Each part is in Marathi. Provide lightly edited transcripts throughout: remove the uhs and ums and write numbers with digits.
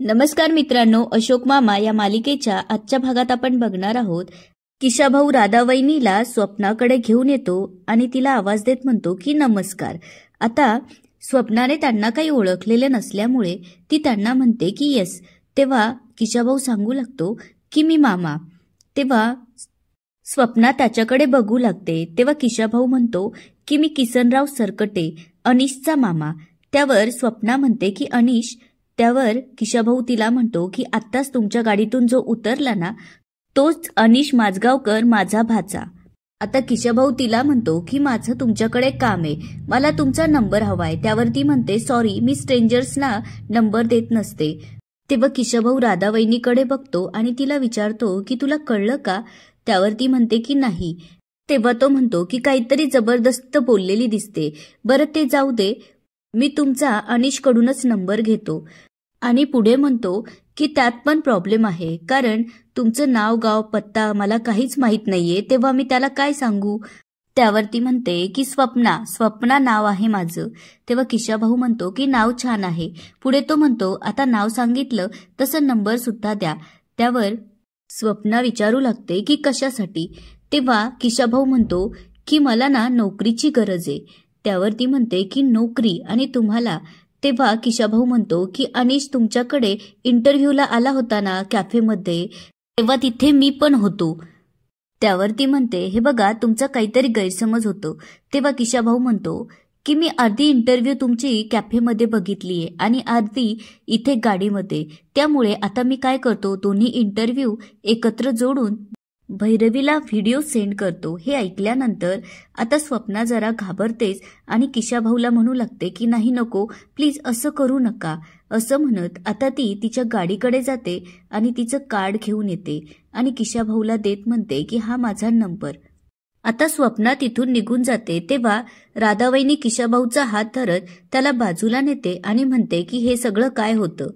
नमस्कार मित्रांनो, अशोक मामा या मालिकेच्या आजच्या भागात आपण बघणार आहोत. किशाभाऊ राधावहिनीला स्वप्नाकडे घेऊन येतो आणि तिला आवाज देत म्हणतो की नमस्कार. आता स्वप्नाने त्यांना काही ओळखलेले नसल्यामुळे ती त्यांना म्हणते की येस. तेव्हा किशाभाऊ सांगू लागतो की मी मामा. तेव्हा स्वप्ना त्याच्याकडे बघू लागते. तेव्हा किशाभाऊ म्हणतो की मी किसनराव सरकटे, अनिशचा मामा. त्यावर स्वप्ना म्हणते की अनिश. त्यावर किशाभाऊ तिला म्हणतो की आत्ताच तुमच्या गाडीतून जो उतरला ना तोच अनिश माझगावकर, माझा भाचा. आता किशाभाऊ तिला म्हणतो की माझं तुमच्याकडे काम आहे, मला तुमचा नंबर हवाय. त्यावर ती म्हणते सॉरी, मी स्ट्रेंजर्सना नंबर देत नसते. तेव्हा किशाभाऊ राधावहिनीकडे बघतो आणि तिला विचारतो की तुला कळलं का? त्यावर ती म्हणते की नाही. तेव्हा तो म्हणतो की काहीतरी जबरदस्त बोललेली दिसते. बरं ते जाऊ दे, मी तुमचा अनिशकडूनच नंबर घेतो. आणि पुढे म्हणतो की त्यात पण प्रॉब्लेम आहे, कारण तुमचं नाव, गाव, पत्ता मला काहीच माहीत नाहीये. तेव्हा मी त्याला काय सांगू? त्यावरती म्हणते की स्वप्ना नाव आहे माझं. तेव्हा किशाभाऊ म्हणतो की नाव छान आहे. पुढे तो म्हणतो आता नाव सांगितलं तसं नंबर सुद्धा द्या. त्यावर स्वप्ना विचारू लागते की कशासाठी? तेव्हा किशाभाऊ म्हणतो की मला ना नोकरीची गरज आहे. त्यावर ती म्हणते की नोकरी आणि तुम्हाला? तेव्हा किशाभाऊ म्हणतो की अनिश तुमच्याकडे इंटरव्ह्यूला आला होता ना कॅफेमध्ये, तेव्हा तिथे मी पण होतो. त्यावर ती म्हणते हे बघा, तुमचा काहीतरी गैरसमज होतो. तेव्हा किशाभाऊ म्हणतो की मी अर्धी इंटरव्ह्यू तुमची कॅफेमध्ये बघितलीये आणि अर्धी इथे गाडीमध्ये. त्यामुळे आता मी काय करतो, दोन्ही इंटरव्ह्यू एकत्र जोडून भैरवीला व्हिडिओ सेंड करतो. हे ऐकल्यानंतर आता स्वप्ना जरा घाबरतेच आणि किशाभाऊला म्हणू लागते की नाही, नको, प्लीज असं करू नका. असं म्हणत आता ती तिच्या गाडीकडे जाते आणि तिचं कार्ड घेऊन येते आणि किशाभाऊला देत म्हणते की हा माझा नंबर. आता स्वप्ना तिथून निघून जाते. तेव्हा राधावहिनी किशाभाऊचा हात धरत त्याला बाजूला नेते आणि म्हणते की हे सगळं काय होतं?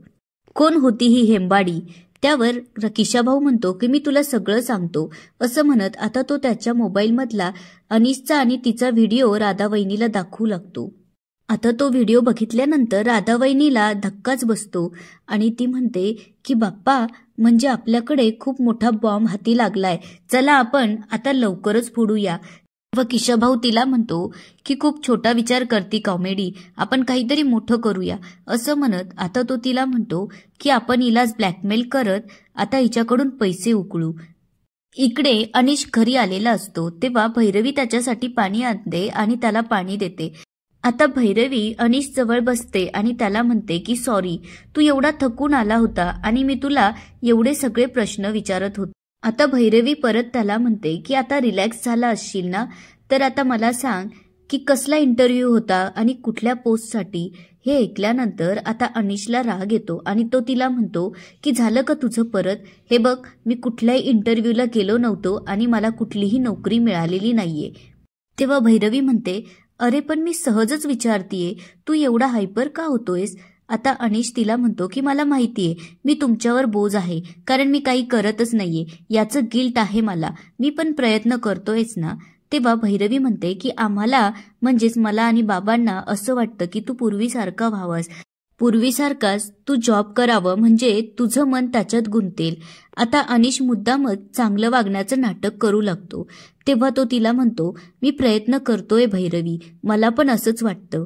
कोण होती ही हेंबाडी? त्यावर किशाभाऊ म्हणतो की मी तुला सगळं सांगतो. असं म्हणत आता तो त्याच्या मोबाईलमधला अनिशचा आणि तिचा व्हिडिओ राधावहिनीला दाखवू लागतो. आता तो व्हिडिओ बघितल्यानंतर राधावहिनीला धक्काच बसतो आणि ती म्हणते की बाप्पा, म्हणजे आपल्याकडे खूप मोठा बॉम्ब हाती लागलाय, चला आपण आता लवकरच फोडूया. व किशाभाऊ तिला म्हणतो की खूप छोटा विचार करती कॉमेडी, आपण काहीतरी मोठं करूया. असं म्हणत आता तो तिला म्हणतो की आपण हिलाच ब्लॅकमेल करत आता हिच्याकडून पैसे उकळू. इकडे अनिश घरी आलेला असतो. तेव्हा भैरवी त्याच्यासाठी पाणी आणते आणि त्याला पाणी देते. आता भैरवी अनिश जवळ बसते आणि त्याला म्हणते की सॉरी, तू एवढा थकून आला होता आणि मी तुला एवढे सगळे प्रश्न विचारत होते. आता भैरवी परत त्याला म्हणते की आता रिलॅक्स झाला असशील ना, तर आता मला सांग की कसला इंटरव्ह्यू होता आणि कुठल्या पोस्टसाठी? हे ऐकल्यानंतर आता अनिशला राग येतो आणि तो तिला म्हणतो की झालं का तुझं परत? हे बघ, मी कुठल्याही इंटरव्ह्यूला गेलो नव्हतो आणि मला कुठलीही नोकरी मिळालेली नाहीये. तेव्हा भैरवी म्हणते अरे पण मी सहजच विचारतीये, तू एवढा हायपर का होतोयस? आता अनिश तिला म्हणतो की मला माहितीये मी तुमच्यावर बोज आहे, कारण मी काही करतच नाहीये, याचं गिल्ट आहे मला, मी पण प्रयत्न करतोयच ना. तेव्हा भैरवी म्हणते की आम्हाला, म्हणजेच मला आणि बाबांना असं वाटतं की तू पूर्वीसारखा व्हावास, पूर्वीसारखाच तू जॉब करावं, म्हणजे तुझं मन त्याच्यात गुंतेल. आता अनिश मुद्दामच चांगलं वागण्याचं नाटक करू लागतो. तेव्हा तो तिला म्हणतो मी प्रयत्न करतोय भैरवी, मला पण असंच वाटतं.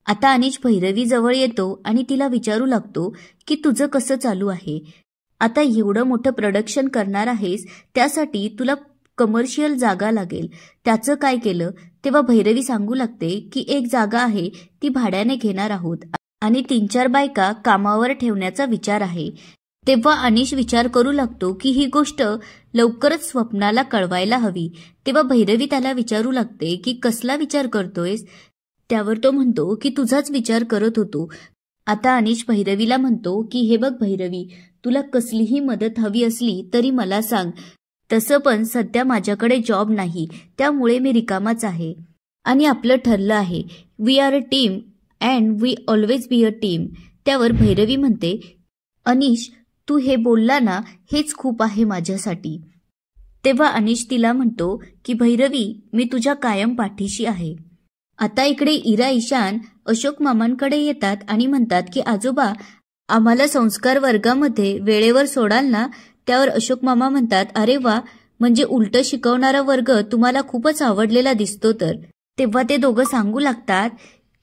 आता अनिश भैरवी जवळ येतो आणि तिला विचारू लागतो की तुझं कसं चालू आहे? आता एवढं मोठं प्रोडक्शन करणार आहेस, त्यासाठी तुला कमर्शियल जागा लागेल, त्याचं काय केलं? तेव्हा भैरवी सांगू लागते की एक जागा आहे, ती भाड्याने घेणार आहोत आणि 3-4 बायका कामावर ठेवण्याचा विचार आहे. तेव्हा अनिश विचार करू लागतो की ही गोष्ट लवकरच स्वप्नाला कळवायला हवी. तेव्हा भैरवी त्याला विचारू लागते की कसला विचार करतोयस? त्यावर तो म्हणतो की तुझाच विचार करत होतो. आता अनिश भैरवीला म्हणतो की हे बघ भैरवी, तुला कसलीही मदत हवी असली तरी मला सांग. तसं पण सध्या माझ्याकडे जॉब नाही, त्यामुळे मी रिकामाच आहे आणि आपलं ठरलं आहे, we are a team and we always be a team. त्यावर भैरवी म्हणते अनिश, तू हे बोलला ना, हेच खूप आहे माझ्यासाठी. तेव्हा अनिश तिला म्हणतो की भैरवी, मी तुझ्या कायम पाठीशी आहे. आता इकडे इरा ईशान अशोक मामांकडे येतात आणि म्हणतात की आजोबा, आम्हाला संस्कार वर्गामध्ये वेळेवर सोडाल ना? त्यावर अशोक मामा म्हणतात, अरे वा, म्हणजे उलट शिकवणारा वर्ग तुम्हाला खूपच आवडलेला दिसतो तर. तेव्हा ते दोघं सांगू लागतात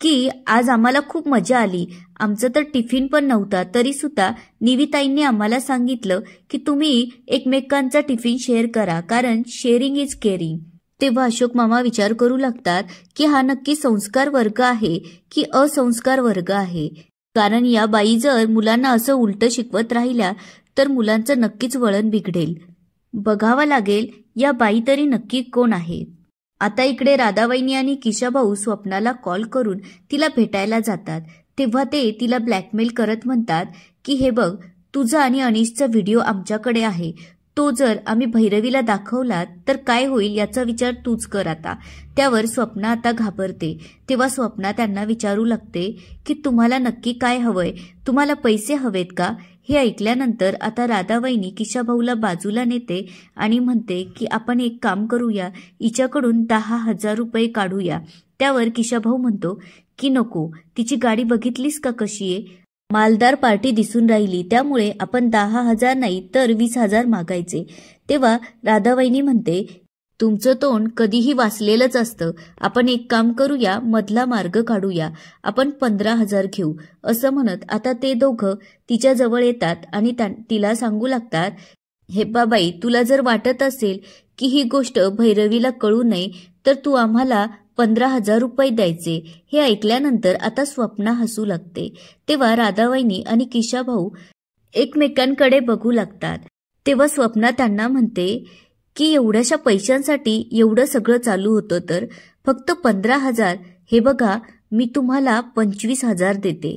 की आज आम्हाला खूप मजा आली. आमचं तर टिफिन पण नव्हता, तरी सुद्धा निविताईंनी आम्हाला सांगितलं की तुम्ही एकमेकांचा टिफिन शेअर करा, कारण शेअरिंग इज केअरिंग. तेव्हा अशोक मामा विचार करू लागतात की हा नक्की संस्कार वर्ग आहे की असंस्कार वर्ग आहे, कारण या बाई जर मुलांना असं उलट शिकवत राहिल्या तर मुलांचं नक्कीच वळण बिघडेल. बघावं लागेल या बाई तरी नक्की कोण आहे. आता इकडे राधावहिनी आणि किशाभाऊ स्वप्नाला कॉल करून तिला भेटायला जातात. तेव्हा ते तिला ब्लॅकमेल करत म्हणतात की हे बघ, तुझा आणि अनिशचा व्हिडिओ आमच्याकडे आहे, तो जर आम्ही भैरवीला दाखवला तर काय होईल याचा विचार तूच कर आता. त्यावर स्वप्ना आता घाबरते. तेव्हा स्वप्ना त्यांना विचारू लागते की तुम्हाला नक्की काय हवंय, तुम्हाला पैसे हवेत का? हे ऐकल्यानंतर आता राधावहिनी किशाभाऊला बाजूला नेते आणि म्हणते की आपण एक काम करूया, हिच्याकडून 10,000 रुपये काढूया. त्यावर किशाभाऊ म्हणतो की नको, तिची गाडी बघितलीस का कशी आहे? मालदार पार्टी दिसून राहिली, त्यामुळे आपण 10,000 नाही तर 20,000 मागायचे. तेव्हा राधावहिनी म्हणते, तुमचं तोंड कधीही वाचलेलंच असतं, आपण एक काम करूया, मधला मार्ग काढूया, आपण 15,000 घेऊ. असं म्हणत आता ते दोघं तिच्याजवळ येतात आणि तिला सांगू लागतात, हे बाबाई, तुला जर वाटत असेल की ही गोष्ट भैरवीला कळू नये तर तू आम्हाला 15,000 रुपये द्यायचे. हे ऐकल्यानंतर आता स्वप्ना हसू लागते. तेव्हा राधावहिनी आणि किशाभाऊ एकमेकांकडे बघू लागतात. तेव्हा स्वप्ना त्यांना म्हणते की एवढ्याशा पैशांसाठी एवढं सगळं चालू होतं तर फक्त 15,000, हे बघा मी तुम्हाला 25,000 देते.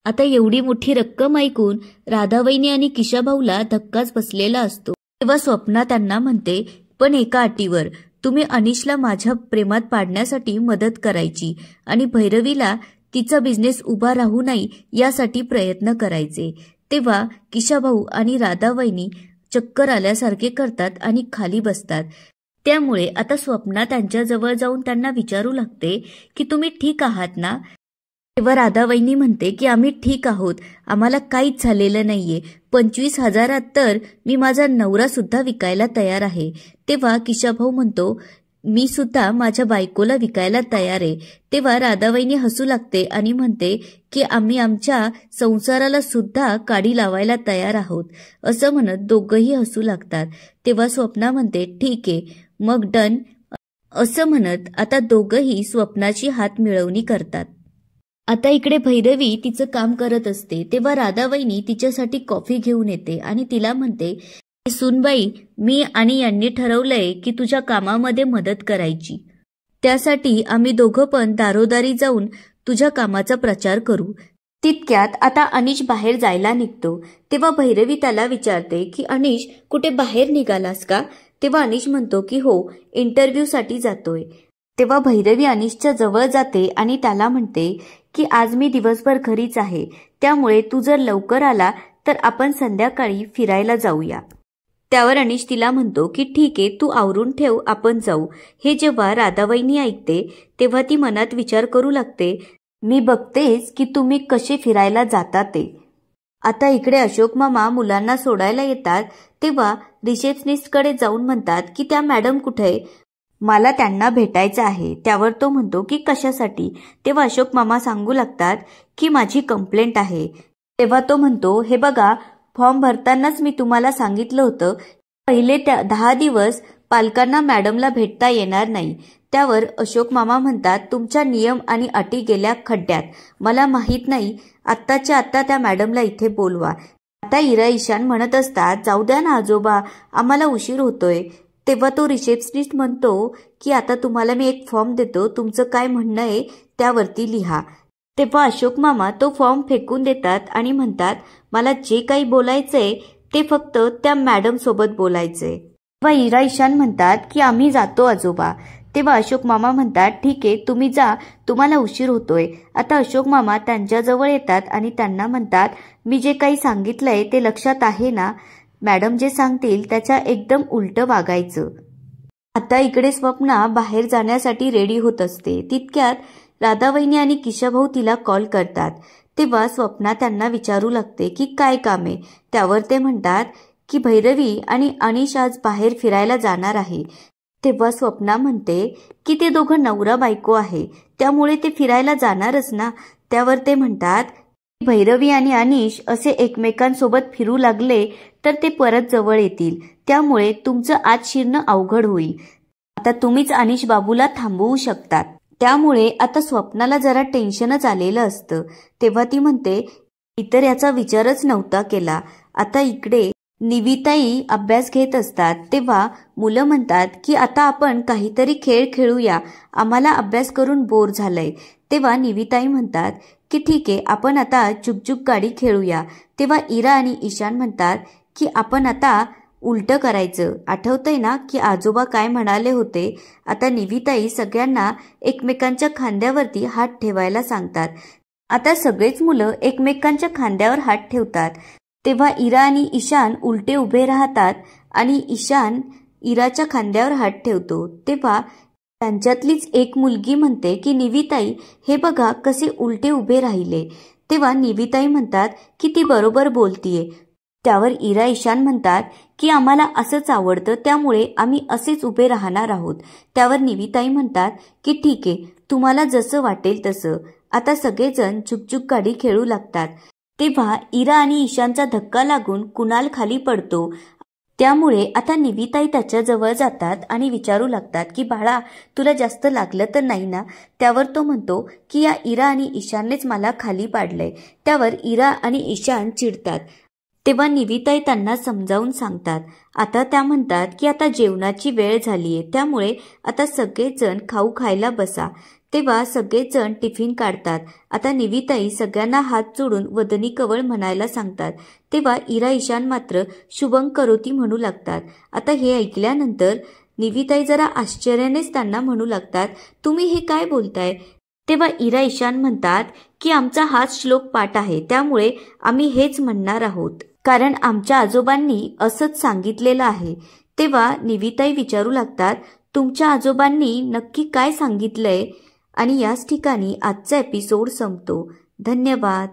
आता एवढी मोठी रक्कम ऐकून राधावहिनी आणि किशाभाऊला धक्काच बसलेला असतो. तेव्हा स्वप्ना त्यांना म्हणते, पण एका अटीवर, तुम्ही अनिशला माझ्या प्रेमात पाडण्यासाठी मदत करायची आणि भैरवीला तिचा बिझनेस उभा राहू नये यासाठी प्रयत्न करायचे. तेव्हा किशाभाऊ आणि राधावहिनी चक्कर आल्यासारखे करतात आणि खाली बसतात. त्यामुळे आता स्वप्ना त्यांच्याजवळ जाऊन त्यांना विचारू लागते की तुम्ही ठीक आहात ना? तेव्हा राधावहिनी म्हणते की आम्ही ठीक आहोत, आम्हाला काहीच झालेलं नाहीये. 25,000 तर मी माझा नवरा सुद्धा विकायला तयार आहे. तेव्हा किशाभाऊ म्हणतो, मी सुद्धा माझ्या बायकोला विकायला तयार आहे. तेव्हा राधावहिनी हसू लागते आणि म्हणते की आम्ही आमच्या संसाराला सुद्धा काडी लावायला तयार आहोत. असं म्हणत दोघंही हसू लागतात. तेव्हा स्वप्ना म्हणते, ठीक आहे मग डन. असं म्हणत आता दोघंही स्वप्नाची हात मिळवणी करतात. आता इकडे भैरवी तिचं काम करत असते. तेव्हा राधावहिनी तिच्यासाठी कॉफी घेऊन येते आणि तिला म्हणते, सुनबाई, मी आणि यांनी ठरवलंय की तुझ्या कामामध्ये मदत करायची. त्यासाठी आम्ही दोघं पण दारोदारी जाऊन तुझ्या कामाचा प्रचार करू. तितक्यात आता अनिश बाहेर जायला निघतो. तेव्हा भैरवी त्याला विचारते की अनिश, कुठे बाहेर निघालास का? तेव्हा अनिश म्हणतो की हो, इंटरव्ह्यूसाठी जातोय. तेव्हा भैरवी अनिशच्या जवळ जाते आणि त्याला म्हणते की आज मी दिवसभर घरीच आहे, त्यामुळे तू जर लवकर आला तर आपण संध्याकाळी फिरायला जाऊया. त्यावर अनिश तिला म्हणतो की ठीक आहे, तू आवरून ठेव, आपण जाऊ. हे जेव्हा राधावहिनी ऐकते तेव्हा ती मनात विचार करू लागते, मी बघतेच की तुम्ही कसे फिरायला जाता ते. आता इकडे अशोक मामा मुलांना सोडायला येतात. तेव्हा रिसेप्शनिस्टकडे जाऊन म्हणतात की त्या मॅडम कुठे, मला त्यांना भेटायचं आहे. त्यावर तो म्हणतो की कशासाठी? तेव्हा अशोक मामा सांगू लागतात की माझी कंप्लेंट आहे. तेव्हा तो म्हणतो, हे बघा, फॉर्म भरतानाच मी तुम्हाला सांगितलं होतं, पहिले 10 दिवस पालकांना मॅडमला भेटता येणार नाही. त्यावर अशोक मामा म्हणतात, तुमच्या नियम आणि अटी गेल्या खड्ड्यात, मला माहीत नाही, आत्ताच्या आत्ता त्या मॅडमला इथे बोलवा. आता इरा ईशान म्हणत असतात, जाऊ द्या ना आजोबा, आम्हाला उशीर होतोय. तेव्हा तो रिसेप्शनिस्ट म्हणतो की आता तुम्हाला मी एक फॉर्म देतो, तुमचं काय म्हणणं आहे त्यावरती लिहा. तेव्हा अशोक मामा तो फॉर्म फेकून देतात आणि म्हणतात, मला जे काही बोलायचंय ते फक्त त्या मॅडम सोबत बोलायचंय. तेव्हा इरा ईशान म्हणतात की आम्ही जातो आजोबा. तेव्हा अशोक मामा म्हणतात, ठीक आहे, तुम्ही जा, तुम्हाला उशीर होतोय. आता अशोक मामा त्यांच्याजवळ येतात आणि त्यांना म्हणतात, मी जे काही सांगितलंय ते लक्षात आहे ना? मॅडम जे सांगतील त्याच्या एकदम उलट वागायचं. आता इकडे स्वप्ना बाहेर जाण्यासाठी रेडी होत असते. तितक्यात राधावहिनी आणि किशाभाऊ तिला कॉल करतात. तेव्हा स्वप्ना त्यांना विचारू लागते की काय काम आहे. त्यावर ते म्हणतात की भैरवी आणि अनिश आज बाहेर फिरायला जाणार आहे. तेव्हा स्वप्ना म्हणते की ते दोघं नवरा बायको आहे, त्यामुळे ते फिरायला जाणारच ना. त्यावर ते म्हणतात भैरवी आणि अनिश असे एकमेकांसोबत फिरू लागले तर ते परत जवळ येतील, त्यामुळे तुमचं आज शिरणं अवघड होईल. आता तुम्हीच अनिश बाबूला थांबवू शकतात. त्यामुळे आता स्वप्नाला जरा टेन्शनच आलेलं असतं. तेव्हा ती म्हणते मी तर याचा विचारच नव्हता केला. आता इकडे निविताई अभ्यास घेत असतात. तेव्हा मुलं म्हणतात की आता आपण काहीतरी खेळ खेळूया, आम्हाला अभ्यास करून बोर झालंय. तेव्हा निविताई म्हणतात की ठीक आहे, आपण आता चुकचुक गाडी खेळूया. तेव्हा इरा आणि ईशान म्हणतात की आपण आता उलटं करायचं. आठवतंय ना की आजोबा काय म्हणाले होते. आता निविताई सगळ्यांना एकमेकांच्या खांद्यावरती हात ठेवायला सांगतात. आता सगळेच मुलं एकमेकांच्या खांद्यावर हात ठेवतात. तेव्हा इरा आणि ईशान उलटे उभे राहतात आणि ईशान इराच्या खांद्यावर हात ठेवतो. तेव्हा त्यांच्यातलीच एक मुलगी म्हणते की निविताई हे बघा कसे उलटे उभे राहिले. तेव्हा निविताई म्हणतात की ती बरोबर बोलतीये. त्यावर इरा ईशान म्हणतात की आम्हाला असंच आवडतं, त्यामुळे आम्ही असेच उभे राहणार आहोत. त्यावर निविताई म्हणतात की ठीक आहे, तुम्हाला जसं वाटेल तसं. आता सगळेजण चुकचुक गाडी खेळू लागतात. तेव्हा इरा आणि ईशानचा धक्का लागून कुणाल खाली पडतो. त्यामुळे आता निविताई त्याच्याजवळ जातात आणि विचारू लागतात की बाळा तुला जास्त लागलं तर नाही ना. त्यावर तो म्हणतो की या इरा आणि ईशाननेच मला खाली पाडलंय. त्यावर इरा आणि ईशान चिडतात. तेव्हा निविताई त्यांना समजावून सांगतात. आता त्या म्हणतात की आता जेवणाची वेळ झालीये, त्यामुळे आता सगळेजण खाऊ खायला बसा. तेव्हा सगळेजण टिफिन काढतात. आता निविताई सगळ्यांना हात जोडून वदनी कवळ म्हणायला सांगतात. तेव्हा इरा ईशान मात्र शुभं करोती म्हणू लागतात. आता हे ऐकल्यानंतर निविताई जरा आश्चर्यानेच त्यांना म्हणू लागतात तुम्ही हे काय बोलताय. तेव्हा इरा ईशान म्हणतात की आमचा हाच श्लोक पाठ आहे, त्यामुळे आम्ही हेच म्हणणार आहोत, कारण आमच्या आजोबांनी असंच सांगितलेलं आहे. तेव्हा निविताई विचारू लागतात तुमच्या आजोबांनी नक्की काय सांगितलंय. आणि याच ठिकाणी आजचा एपिसोड संपतो. धन्यवाद.